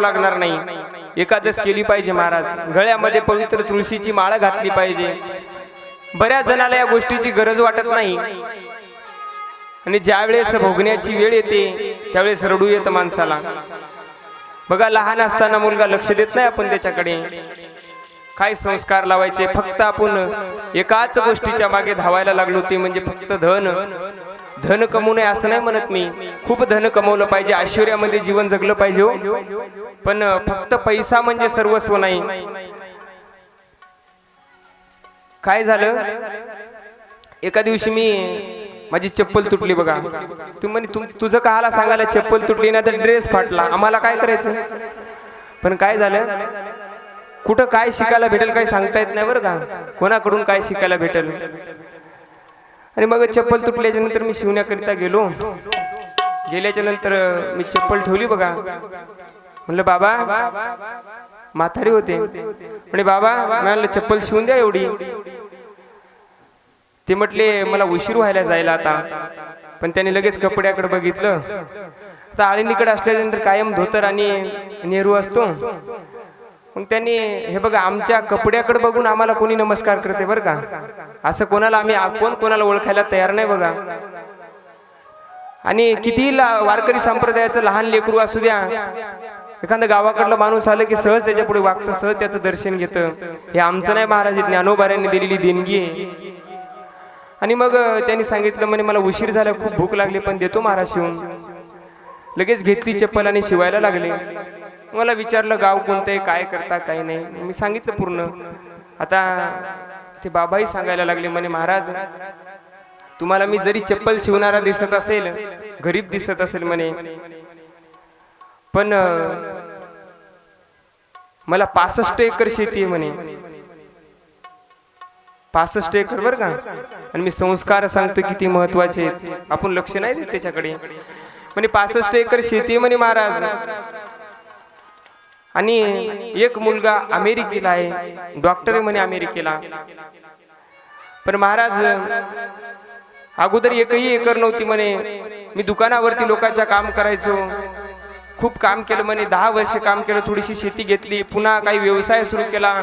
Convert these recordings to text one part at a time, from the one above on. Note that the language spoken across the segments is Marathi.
लागणार नाही. एकादश केली पाहिजे महाराज, गळ्यामध्ये पवित्र तुळशीची माळ घातली पाहिजे. बऱ्याच जणाला या गोष्टीची गरज वाटत नाही आणि ज्यावेळेस भोगण्याची वेळ येते त्यावेळेस रडू येतं माणसाला. बघा, लहान असताना मुलगा लक्ष देत नाही आपण त्याच्याकडे, काय संस्कार लावायचे. फक्त आपण एकाच गोष्टीच्या मागे धावायला लागलो, ते म्हणजे फक्त धन. धन कमवू नये असं नाही म्हणत मी, खूप धन कमवलं पाहिजे, ऐश्वर्यामध्ये जीवन जगलं पाहिजे हो. पण फक्त पैसा म्हणजे सर्वस्व नाही. काय झालं, एका दिवशी माझी चप्पल तुटली. बघा, तुझं काहाला सांगायला चप्पल तुटली ना तर ड्रेस फाटला, आम्हाला काय करायचं. पण काय झालं, कुठं काय शिकायला भेटेल काही सांगता येत नाही बरं का, कोणाकडून काय शिकायला भेटेल. आणि मग चप्पल तुटल्याच्या नंतर मी शिवण्याकरिता गेलो. गेल्याच्या नंतर मी चप्पल ठेवली. बघा, म्हणलं बाबा, म्हातारी होते म्हणे, बाबा मला चप्पल शिवून द्या एवढी. ते म्हटले मला उशीर व्हायला जायला आता. पण त्याने लगेच कपड्याकडे बघितलं. आता आळीनीकडे असल्यानंतर कायम धोतर आणि नेहरू असतो. मग त्यांनी, हे बघा, आमच्या कपड्याकडे बघून आम्हाला कोणी नमस्कार करते बरं का, असं कोणाला कोणाला ओळखायला तयार नाही बघा. आणि कितीही वारकरी संप्रदायाचं लहान लेकरू असू द्या, एखादा गावाकडला माणूस आलं की सहज त्याच्या पुढे वागतं, सहज त्याचं दर्शन घेतं. हे आमचं नाही महाराज, ज्ञानोबाऱ्यांनी दिलेली देणगी आहे. आणि मग त्यांनी सांगितलं, म्हणे मला उशीर झाला, खूप भूक लागली, पण देतो महाराज शिवून. लगेच घेतली चप्पल आणि शिवायला लागले. मला विचारलं गाव कोणतं आहे, काय करता काय नाही. मी सांगितलं पूर्ण. आता ते बाबाही सांगायला लागले, म्हणे महाराज तुम्हाला मी जरी चप्पल शिवणारा दिसत असेल, गरीब दिसत असेल म्हणे, पण मला 65 एकर शेती आहे म्हणे. 65 एकर बरं का. आणि मी संस्कार सांगतो किती महत्वाचे आहेत, आपण लक्ष नाही देत त्याच्याकडे. म्हणे 65 एकर शेती आहे म्हणे महाराज. आणि एक मुलगा अमेरिकेला आहे, डॉक्टर आहे म्हणे अमेरिकेला. पण महाराज अगोदर एकही एकर नव्हती म्हणे. मी दुकानावरती लोकांच्या काम करायचो, खूप काम केलं म्हणे, 10 वर्ष काम केलं. थोडीशी शेती घेतली, पुन्हा काही व्यवसाय सुरू केला.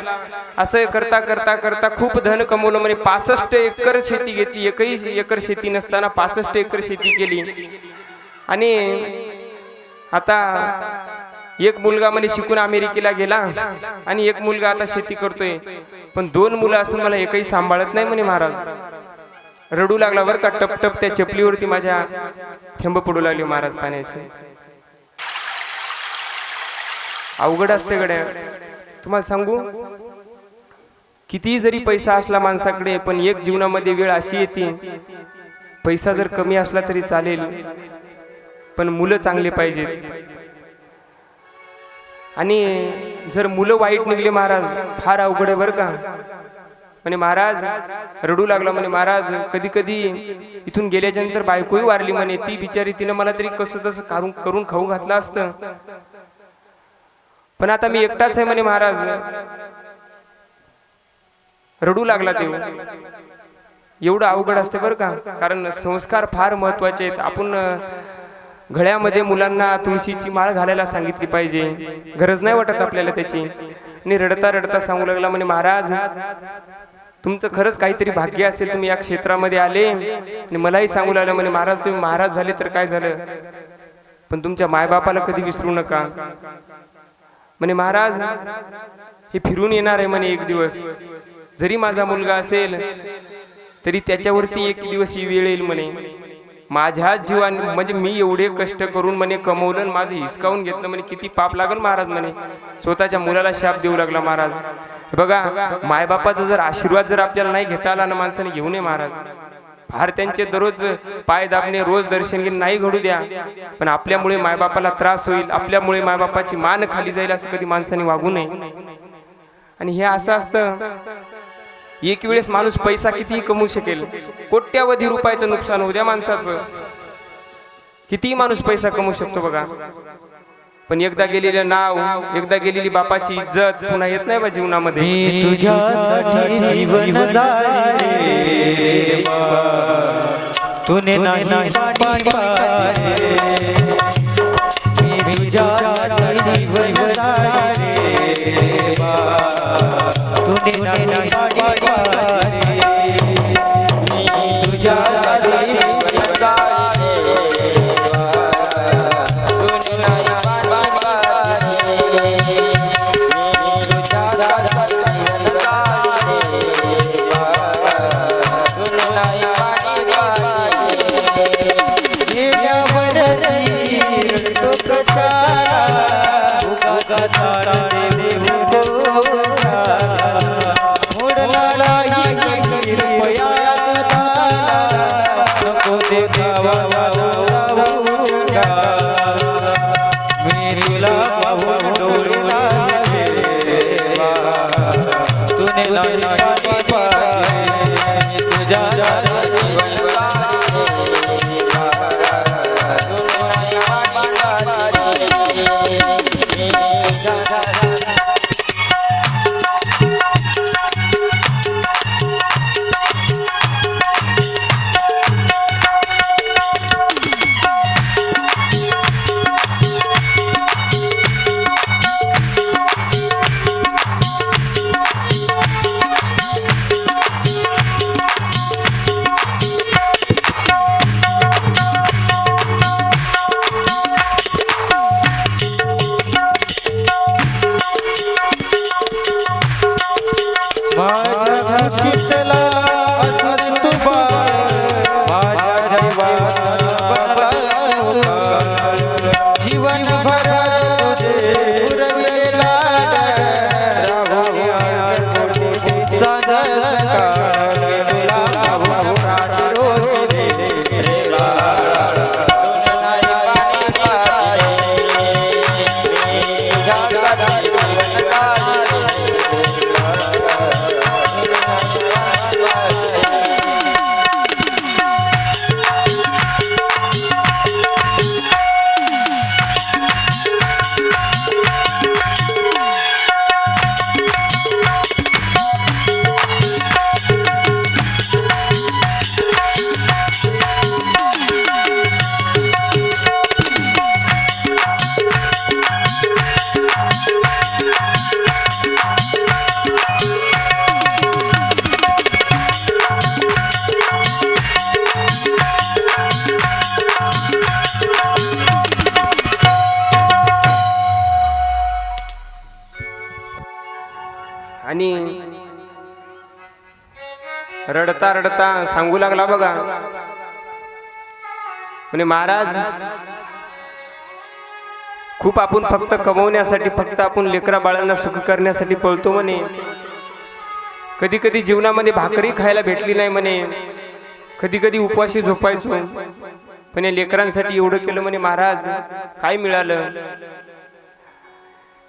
असं करता करता करता खूप धन कमवलं म्हणे. 65 एकर शेती घेतली, एकही एकर शेती नसताना 65 एकर शेती केली. आणि आता एक मुलगा म्हणे शिकून अमेरिकेला गेला आणि एक मुलगा आता शेती करतोय. पण 2 मुलं असून मला एकही सांभाळत नाही म्हणे महाराज. रडू लागला बरं का, टपटप त्या चपलीवरती माझ्या थेंब पडू लागले महाराज पाण्याचे. अवघड असते गड्या, तुम्हाला सांगू. किती जरी पैसा असला माणसाकडे, पण एक जीवनामध्ये वेळ अशी येते, पैसा जर कमी असला तरी चालेल, पण मुलं चांगले पाहिजेत. आणि जर मुलं वाईट निघले महाराज, फार अवघड आहे बरं का. म्हणे महाराज रडू लागला. म्हणे महाराज कधी कधी इथून गेल्याच्या नंतर बायकोही वारली म्हणे. ती बिचारी, तिनं मला तरी कसं तसं करून खाऊ घातलं असतं, पण आता मी एकटाच आहे म्हणे महाराज. रडू लागला ते. एवढं अवघड असते बरं का. कारण संस्कार फार महत्वाचे आहेत. आपण गळ्यामध्ये मुलांना तुळशीची माळ घालायला सांगितली पाहिजे, गरज नाही वाटत आपल्याला त्याची. आणि रडता रडता सांगू लागला, म्हणे महाराज तुमचं खरंच काहीतरी भाग्य असेल, तुम्ही या क्षेत्रामध्ये आले. आणि मलाही सांगू लागलं, म्हणे महाराज तुम्ही महाराज झाले तर काय झालं, पण तुमच्या मायबापाला कधी विसरू नका. म्हणे महाराज हे फिरून येणार आहे म्हणे एक दिवस. जरी माझा मुलगा असेल तरी त्याच्यावरती एक दिवस ही वेळ येईल म्हणे. माझ्या जीवाने म्हणजे मी एवढे कष्ट करून म्हणे कमवलं, माझं हिसकावून घेतलं म्हणे, किती पाप लागल महाराज म्हणे. स्वतःच्या मुलाला शाप देऊ लागला महाराज. बघा, मायबापाचा जर आशीर्वाद जर आपल्याला नाही घेता आला ना, माणसाने घेऊ नये महाराज. फार त्यांचे दररोज पाय दाबणे, रोज दर्शन घेणे नाही घडू द्या, पण आपल्यामुळे मायबापाला त्रास होईल, आपल्यामुळे मायबापाची मान खाली जाईल, असं कधी माणसाने वागू नये. आणि हे असं असतं, एक वेळेस माणूस पैसा कितीही कमवू शकेल, कोट्यावधी रुपयाचं नुकसान होऊ द्या माणसाचं, कितीही माणूस पैसा कमवू शकतो बघा. पण एकदा गेलेलं नाव, एकदा गेलेली बापाची इज्जत पुन्हा येत नाही बा जीवनामध्ये. मी तुझ्यासाठी जीवन जाळे तूने नाही पाणी पाजे, मी तुझ्यासाठी जीवन जाळे रे बा तुने नाही पाणी तुझ्यासाठी जीवन जाळे रे बा तुने नाही आणि रडता रडता सांगू लागला बघा, म्हणे महाराज खूप आपण फक्त कमवण्यासाठी, फक्त आपण लेकरा बाळांना सुखी करण्यासाठी पळतो म्हणे. कधी कधी जीवनामध्ये भाकरी खायला भेटली नाही म्हणे, कधी कधी उपवाशी झोपायचो, पण या लेकरांसाठी एवढं केलं म्हणे. महाराज काय मिळालं?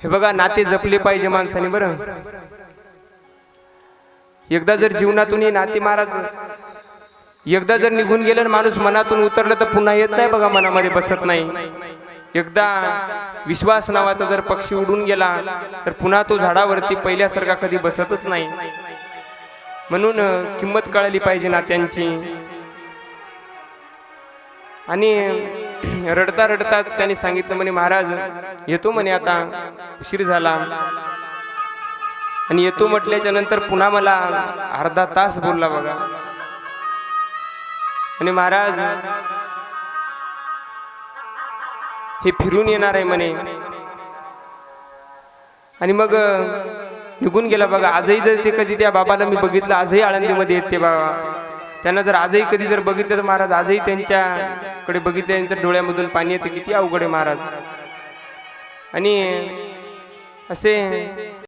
हे बघा, नाते जपले पाहिजे माणसाने. बरं, एकदा जर जीवनातून हे नाते महाराज एकदा जर निघून गेलं, माणूस मनातून उतरलं तर पुन्हा येत नाही बघा, मनामध्ये बसत नाही. एकदा विश्वास नावाचा जर पक्षी उडून गेला तर पुन्हा तो झाडावरती पहिल्यासारखा कधी बसतच नाही. म्हणून किंमत कळली पाहिजे नात्यांची. आणि रडता रडता त्यांनी सांगितलं म्हणे, महाराज येतो म्हणे, आता उशीर झाला. आणि येतो म्हटल्याच्या नंतर पुन्हा मला अर्धा तास बोलला बघा. आणि महाराज हे फिरून येणार आहे म्हणे. आणि मग निघून गेला बघा. आजही जर ते कधी त्या बाबाला मी बघितलं, आजही आळंदीमध्ये येते बाबा. त्यांना जर आजही कधी जर बघितलं तर महाराज आजही त्यांच्याकडे बघितलं, त्यांच्या डोळ्यामधून पाणी येते. किती अवघड आहे महाराज. आणि असे